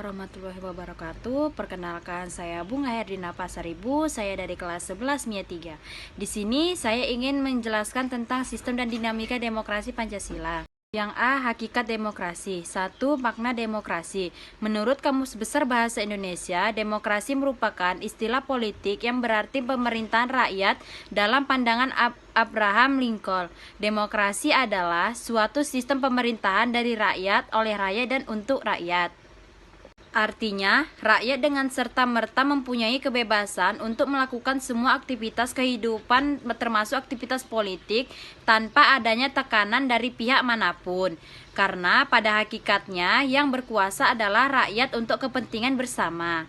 warahmatullahi wabarakatuh. Perkenalkan, saya Bunga Herdina Pasaribu. Saya dari kelas 11 MIA 3. Di sini saya ingin menjelaskan tentang sistem dan dinamika demokrasi Pancasila. Yang A. Hakikat demokrasi. 1. Makna demokrasi. Menurut Kamus Besar Bahasa Indonesia, demokrasi merupakan istilah politik yang berarti pemerintahan rakyat dalam pandangan Abraham Lincoln. Demokrasi adalah suatu sistem pemerintahan dari rakyat, oleh rakyat, dan untuk rakyat. Artinya, rakyat dengan serta-merta mempunyai kebebasan untuk melakukan semua aktivitas kehidupan termasuk aktivitas politik tanpa adanya tekanan dari pihak manapun. Karena pada hakikatnya yang berkuasa adalah rakyat untuk kepentingan bersama.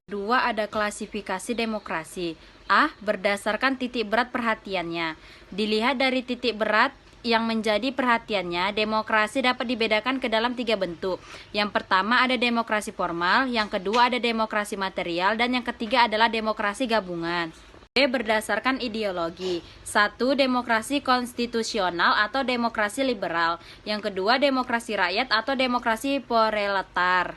2. Ada klasifikasi demokrasi. A. Berdasarkan titik berat perhatiannya. Dilihat dari titik berat yang menjadi perhatiannya, demokrasi dapat dibedakan ke dalam 3 bentuk. Yang pertama ada demokrasi formal, yang kedua ada demokrasi material, dan yang ketiga adalah demokrasi gabungan. B. Berdasarkan ideologi. 1. Demokrasi konstitusional atau demokrasi liberal. Yang kedua demokrasi rakyat atau demokrasi proletar.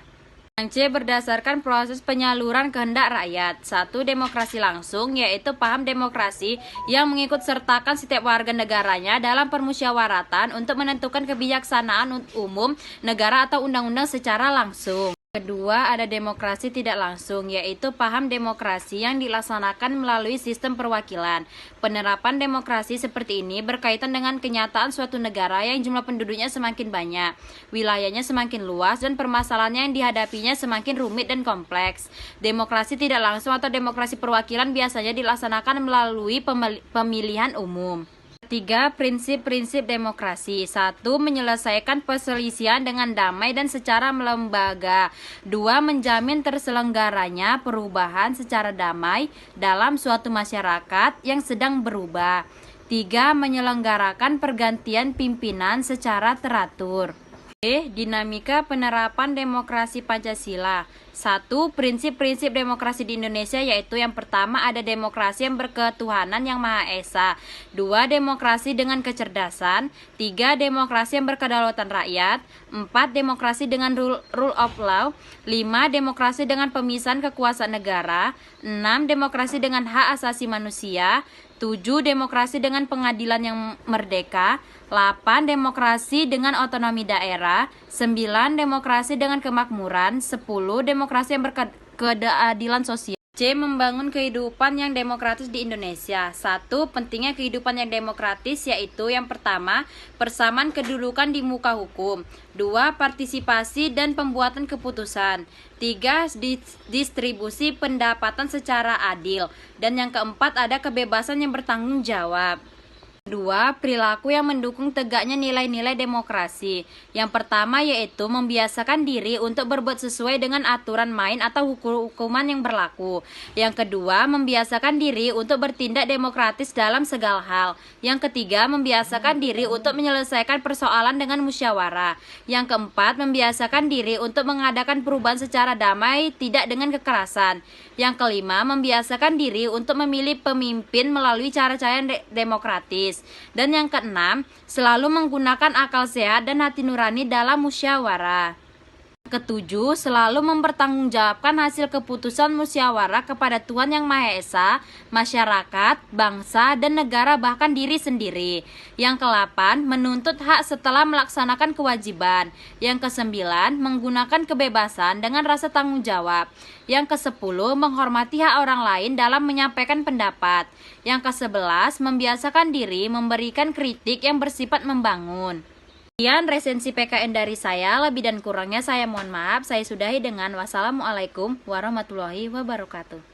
Yang C. Berdasarkan proses penyaluran kehendak rakyat. 1. Demokrasi langsung, yaitu paham demokrasi yang mengikut sertakan setiap warga negaranya dalam permusyawaratan untuk menentukan kebijaksanaan umum negara atau undang-undang secara langsung. Kedua, ada demokrasi tidak langsung, yaitu paham demokrasi yang dilaksanakan melalui sistem perwakilan. Penerapan demokrasi seperti ini berkaitan dengan kenyataan suatu negara yang jumlah penduduknya semakin banyak, wilayahnya semakin luas, dan permasalahannya yang dihadapinya semakin rumit dan kompleks. Demokrasi tidak langsung atau demokrasi perwakilan biasanya dilaksanakan melalui pemilihan umum. 3. Prinsip-prinsip demokrasi. 1. Menyelesaikan perselisihan dengan damai dan secara lembaga. 2. Menjamin terselenggaranya perubahan secara damai dalam suatu masyarakat yang sedang berubah. 3. Menyelenggarakan pergantian pimpinan secara teratur. Dinamika penerapan demokrasi Pancasila. 1. Prinsip-prinsip demokrasi di Indonesia, yaitu yang pertama ada demokrasi yang berketuhanan yang Maha Esa. 2. Demokrasi dengan kecerdasan. 3. Demokrasi yang berkedaulatan rakyat. 4. Demokrasi dengan rule of law. 5. Demokrasi dengan pemisahan kekuasaan negara. 6. Demokrasi dengan hak asasi manusia. 7. Demokrasi dengan pengadilan yang merdeka. 8. Demokrasi dengan otonomi daerah. 9. Demokrasi dengan kemakmuran. 10. Demokrasi yang berkeadilan sosial. C. Membangun kehidupan yang demokratis di Indonesia. 1. Pentingnya kehidupan yang demokratis, yaitu yang pertama, persamaan kedudukan di muka hukum. 2. Partisipasi dan pembuatan keputusan. 3. Distribusi pendapatan secara adil. Dan yang keempat, ada kebebasan yang bertanggung jawab. 2. Perilaku yang mendukung tegaknya nilai-nilai demokrasi. Yang pertama yaitu membiasakan diri untuk berbuat sesuai dengan aturan main atau hukuman yang berlaku. Yang kedua, membiasakan diri untuk bertindak demokratis dalam segala hal. Yang ketiga, membiasakan diri untuk menyelesaikan persoalan dengan musyawarah. Yang keempat, membiasakan diri untuk mengadakan perubahan secara damai, tidak dengan kekerasan. Yang kelima, membiasakan diri untuk memilih pemimpin melalui cara-cara yang demokratis. Dan yang keenam, selalu menggunakan akal sehat dan hati nurani dalam musyawarah. Ketujuh, selalu mempertanggungjawabkan hasil keputusan musyawarah kepada Tuhan Yang Maha Esa, masyarakat, bangsa, dan negara, bahkan diri sendiri. Yang ke-8, menuntut hak setelah melaksanakan kewajiban. Yang ke-9, menggunakan kebebasan dengan rasa tanggung jawab. Yang ke-10, menghormati hak orang lain dalam menyampaikan pendapat. Yang ke-11, membiasakan diri memberikan kritik yang bersifat membangun. Sekian resensi PKN dari saya, lebih dan kurangnya saya mohon maaf. Saya sudahi dengan wassalamualaikum warahmatullahi wabarakatuh.